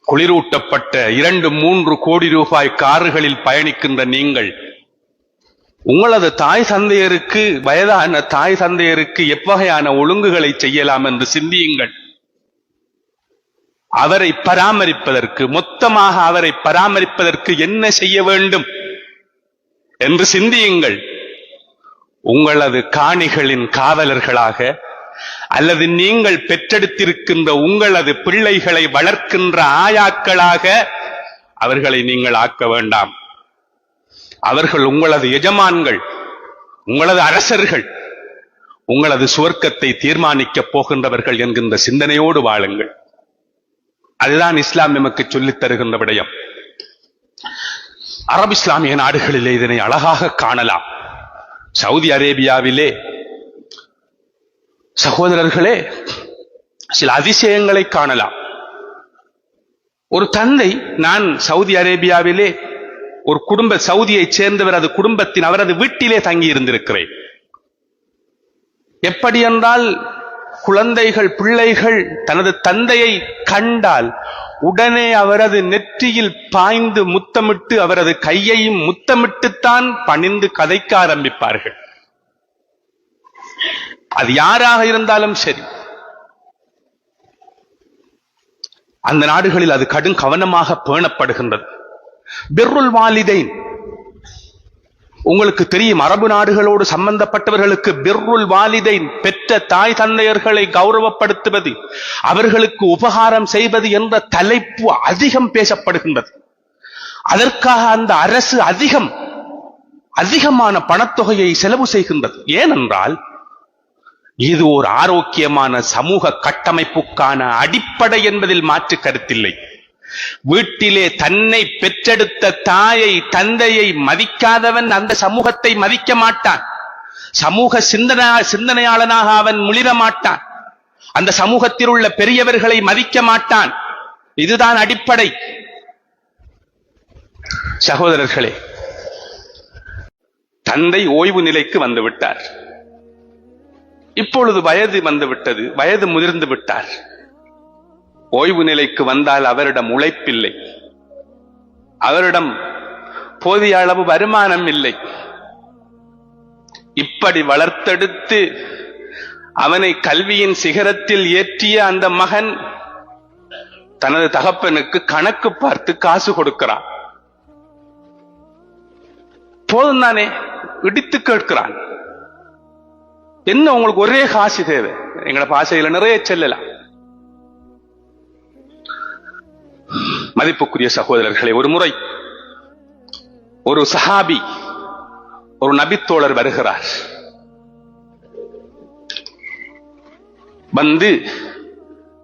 குளிரூட்டப்பட்ட 2-3 கோடி ரூபாய் கார்களில் பயணிக்கின்ற நீங்கள் உங்களது தாய் தந்தையருக்கு, வயதான தாய் தந்தையருக்கு எவ்வகையான ஒழுங்குகளை செய்யலாம் என்று சிந்தியுங்கள். அவரை பராமரிப்பதற்கு, மொத்தமாக அவரை பராமரிப்பதற்கு என்ன செய்ய வேண்டும் என்று சிந்தியுங்கள். உங்களது காணிகளின் காவலர்களாக அல்லது நீங்கள் பெற்றெடுத்திருக்கின்ற உங்களது பிள்ளைகளை வளர்க்கின்ற ஆயாக்களாக அவர்களை நீங்கள் ஆக்க வேண்டாம். அவர்கள் உங்களது எஜமான்கள், உங்களது அரசர்கள், உங்களது சுவர்க்கத்தை தீர்மானிக்கப் போகின்றவர்கள் என்கின்ற சிந்தனையோடு வாழுங்கள். அதுதான் இஸ்லாம் நமக்கு சொல்லித் தருகின்ற விடயம். அரபு இஸ்லாமிய நாடுகளிலே இதனை அழகாக காணலாம். சவுதி அரேபியாவிலே சகோதரர்களே சில அதிசயங்களை காணலாம். ஒரு தந்தை, நான் சவுதி அரேபியாவிலே ஒரு சவுதியைச் சேர்ந்தவர், அது குடும்பத்தின் அவரது வீட்டிலே தங்கி இருந்திருக்கிறேன். எப்படி என்றால், குழந்தைகள், பிள்ளைகள் தனது தந்தையை கண்டால் உடனே அவரது நெற்றியில் பாய்ந்து முத்தமிட்டு அவரது கையையும் முத்தமிட்டுத்தான் பணிந்து கதைக்க ஆரம்பிப்பார்கள். அது யாராக இருந்தாலும் சரி. அந்த நாடுகளில் அது கடும் கவனமாக பேணப்படுகின்றது. பிர்ருல் வாலிதைன், உங்களுக்கு தெரியும், அரபு நாடுகளோடு சம்பந்தப்பட்டவர்களுக்கு பிர்ருல் வாலிதைன், பெற்ற தாய் தந்தையர்களை கௌரவப்படுத்துவது, அவர்களுக்கு உபகாரம் செய்வது என்ற தலைப்பு அதிகம் பேசப்படுகின்றது. அதற்காக அந்த அரசு அதிகமான பணத்தொகையை செலவு செய்கின்றது. ஏனென்றால் இது ஒரு ஆரோக்கியமான சமூக கட்டமைப்புக்கான அடிப்படை என்பதில் மாற்று கருத்தில்லை. வீட்டிலே தன்னை பெற்றெடுத்த தாயை, தந்தையை மதிக்காதவன் அந்த சமூகத்தை மதிக்க மாட்டான். சமூக சிந்தனையாளனாக அவன் முளிர மாட்டான். அந்த சமூகத்தில் உள்ள பெரியவர்களை மதிக்க மாட்டான். இதுதான் அடிப்படை. சகோதரர்களே, தந்தை ஓய்வு நிலைக்கு வந்து விட்டார். இப்பொழுது வயது வந்துவிட்டது, வயது முதிர்ந்து விட்டார். ஓய்வு நிலைக்கு வந்தால் அவரிடம் உழைப்பில்லை, அவரிடம் போதிய அளவு வருமானம் இல்லை. இப்படி வளர்த்தெடுத்து அவனை கல்வியின் சிகரத்தில் ஏற்றிய அந்த மகன் தனது தகப்பனுக்கு கணக்கு பார்த்து காசு கொடுக்கிறான். போதும் தானே, இடித்து கேட்கிறான். என்ன உங்களுக்கு ஒரே காசு தேவை? எங்களோட பாசையில நிறைய செல்லலாம். மதிப்புக்குரிய சகோதரர்களே, ஒரு முறை ஒரு சஹாபி, ஒரு நபித்தோழர் வருகிறார். வந்து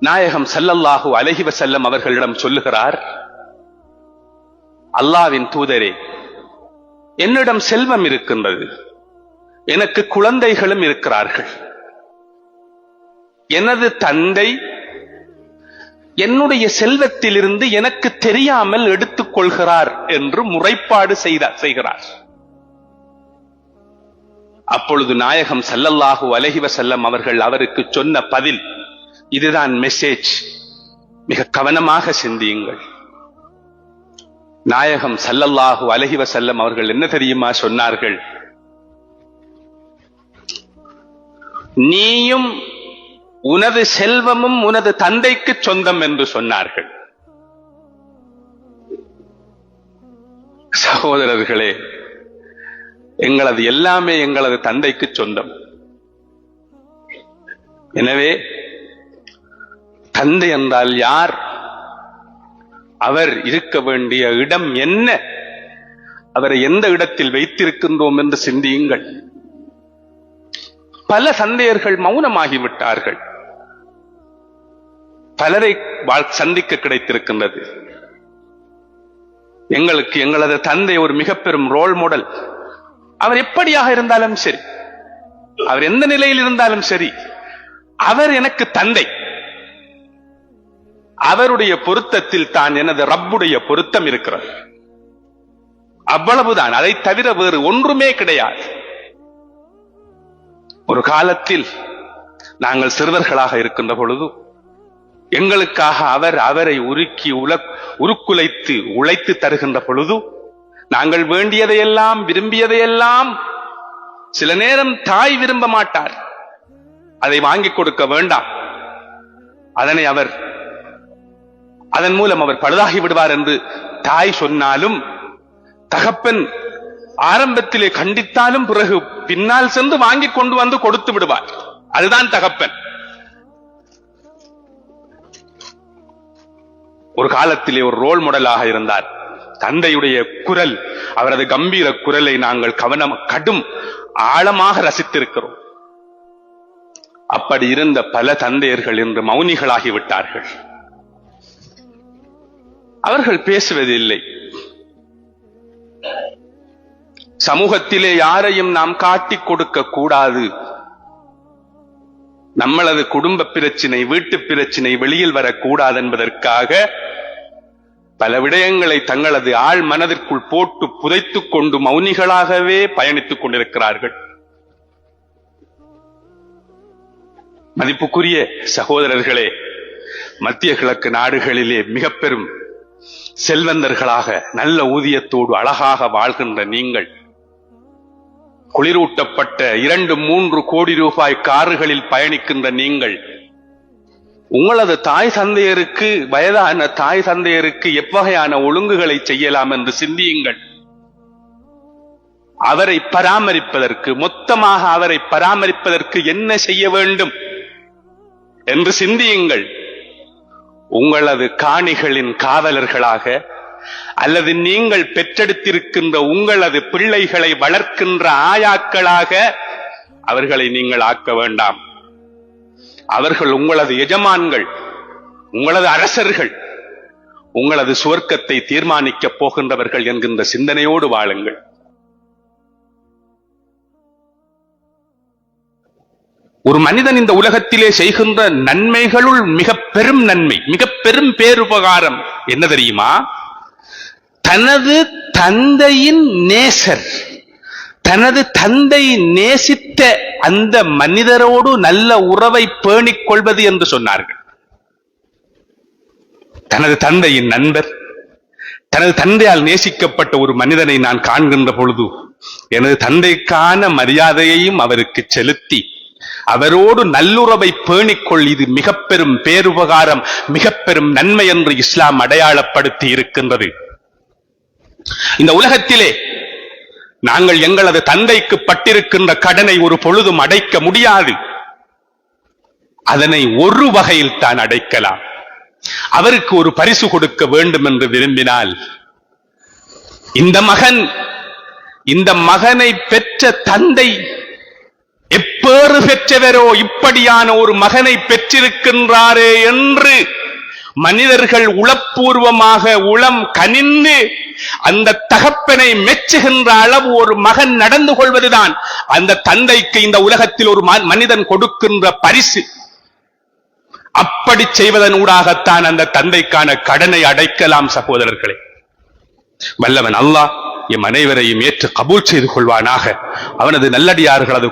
நாயகம் ஸல்லல்லாஹு அலைஹி வஸல்லம் அவர்களிடம் சொல்லுகிறார், அல்லாஹ்வின் தூதரே, என்னிடம் செல்வம் இருக்கின்றது, எனக்கு குழந்தைகளும் இருக்கிறார்கள். எனது தந்தை என்னுடைய செல்வத்திலிருந்து எனக்கு தெரியாமல் எடுத்துக் கொள்கிறார் என்று முறைப்பாடு செய்கிறார். அப்பொழுது நாயகம் ஸல்லல்லாஹு அலைஹி வஸல்லம் அவர்கள் அவருக்கு சொன்ன பதில் இதுதான். மெசேஜ், மிக கவனமாக சிந்தியுங்கள். நாயகம் ஸல்லல்லாஹு அலைஹி வஸல்லம் அவர்கள் என்ன தெரியுமா சொன்னார்கள்? நீயும் உனது செல்வமும் உனது தந்தைக்கு சொந்தம் என்று சொன்னார்கள். சகோதரர்களே, எங்களது எல்லாமே எங்களது தந்தைக்கு சொந்தம். எனவே தந்தை என்றால் யார், அவர் இருக்க வேண்டிய இடம் என்ன, அவரை எந்த இடத்தில் வைத்திருக்கின்றோம் என்று சிந்தியுங்கள். பல தந்தையர்கள் மௌனமாகிவிட்டார்கள். பலரை சந்திக்க கிடைத்திருக்கின்றது. எங்களுக்கு எங்களது தந்தை ஒரு மிக பெரும் ரோல் மாடல். அவர் எப்படியாக இருந்தாலும் சரி, அவர் எந்த நிலையில் இருந்தாலும் சரி, அவர் எனக்கு தந்தை. அவருடைய பொருத்தத்தில் தான் எனது ரப்புடைய பொருத்தம் இருக்கிறது. அவ்வளவுதான், அதை தவிர வேறு ஒன்றுமே கிடையாது. ஒரு காலத்தில் நாங்கள் சிறுவர்களாக இருக்கின்ற பொழுது எங்களுக்காக அவரை உருக்கி உருக்குலைத்து உழைத்து தருகின்ற பொழுது நாங்கள் வேண்டியதையெல்லாம் விரும்பியதையெல்லாம் சில நேரம் தாய் விரும்ப மாட்டார், அதை வாங்கிக் கொடுக்க வேண்டாம், அதன் மூலம் அவர் பழுதாகி விடுவார் என்று தாய் சொன்னாலும் தகப்பன் ஆரம்பத்திலே கண்டித்தாலும் பிறகு பின்னால் சென்று வாங்கி கொண்டு வந்து கொடுத்து விடுவார். அதுதான் தகப்பன். ஒரு காலத்திலே ஒரு ரோல் மாடலாக இருந்தார். தந்தையுடைய குரல், அவரது கம்பீர குரலை நாங்கள் கடும் ஆழமாக ரசித்திருக்கிறோம். அப்படி இருந்த பல தந்தையர்கள் இன்று மௌனிகளாகி விட்டார்கள். அவர்கள் பேசுவதில்லை. சமூகத்திலே யாரையும் நாம் காட்டிக் கொடுக்க கூடாது. நம்மளது குடும்ப பிரச்சினை, வீட்டு பிரச்சினை வெளியில் வரக்கூடாது என்பதற்காக பல விடயங்களை தங்களது ஆழ் மனதிற்குள் போட்டு புதைத்துக் கொண்டு மௌனிகளாகவே பயணித்துக் கொண்டிருக்கிறார்கள். மதிப்புக்குரிய சகோதரர்களே, மத்திய கிழக்கு நாடுகளிலே மிக பெரும் செல்வந்தர்களாக நல்ல ஊதியத்தோடு அழகாக வாழ்கின்ற நீங்கள், குளிரூட்டப்பட்ட 2-3 கோடி ரூபாய் கார்களில் பயணிக்கின்ற நீங்கள், உங்களது தாய் தந்தையருக்கு, வயதான தாய் தந்தையருக்கு எவ்வகையான ஒழுங்குகளை செய்யலாம் என்று சிந்தியுங்கள். அவரை பராமரிப்பதற்கு, மொத்தமாக அவரை பராமரிப்பதற்கு என்ன செய்ய வேண்டும் என்று சிந்தியுங்கள். உங்களது காணிகளின் காவலர்களாக அல்லது நீங்கள் பெற்றெடுத்திருக்கின்ற உங்களது பிள்ளைகளை வளர்க்கின்ற ஆயாக்களாக அவர்களை நீங்கள் ஆக்க வேண்டாம். அவர்கள் உங்களது எஜமான்கள், உங்களது அரசர்கள், உங்களது சுவர்க்கத்தை தீர்மானிக்கப் போகின்றவர்கள் என்கின்ற சிந்தனையோடு வாழுங்கள். ஒரு மனிதன் இந்த உலகத்திலே செய்கின்ற நன்மைகளுள் மிக பெரும் நன்மை, மிக பெரும் பேருபகாரம் என்ன தெரியுமா? தனது தந்தையின் நேசர், தனது தந்தை நேசித்த அந்த மனிதரோடு நல்ல உறவை பேணிக் கொள்வது என்று சொன்னார்கள். தனது தந்தையின் நண்பர், தனது தந்தையால் நேசிக்கப்பட்ட ஒரு மனிதனை நான் காண்கின்ற பொழுது எனது தந்தைக்கான மரியாதையையும் அவருக்கு செலுத்தி அவரோடு நல்லுறவை பேணிக்கொள், இது மிக பெரும் பேருபகாரம், மிக பெரும் நன்மை என்று இஸ்லாம் அடையாளப்படுத்தி இருக்கின்றது. இந்த உலகத்திலே நாங்கள் எங்களது தந்தைக்கு பட்டிருக்கின்ற கடனை ஒரு பொழுதும் அடைக்க முடியாது. அதனை ஒரு வகையில் தான் அடைக்கலாம். அவருக்கு ஒரு பரிசு கொடுக்க வேண்டும் என்று விரும்பினால், இந்த மகனை பெற்ற தந்தை எப்பேறு பெற்றவரோ இப்படியான ஒரு மகனை பெற்றிருக்கின்றாரே என்று மனிதர்கள் உளப்பூர்வமாக உளம் கனிந்து அந்த தகப்பனை மெச்சுகின்ற அளவு ஒரு மகன் நடந்து கொள்வதுதான் அந்த தந்தைக்கு இந்த உலகத்தில் ஒரு மனிதன் கொடுக்கின்ற பரிசு. அப்படி செய்வதன் ஊடாகத்தான் அந்த தந்தைக்கான கடனை அடைக்கலாம். சகோதரர்களே, வல்லவன் அல்லாஹ் எம் அனைவரையும் ஏற்று கபூல் செய்து கொள்வானாக. அவனது நல்லடியார்கள் அது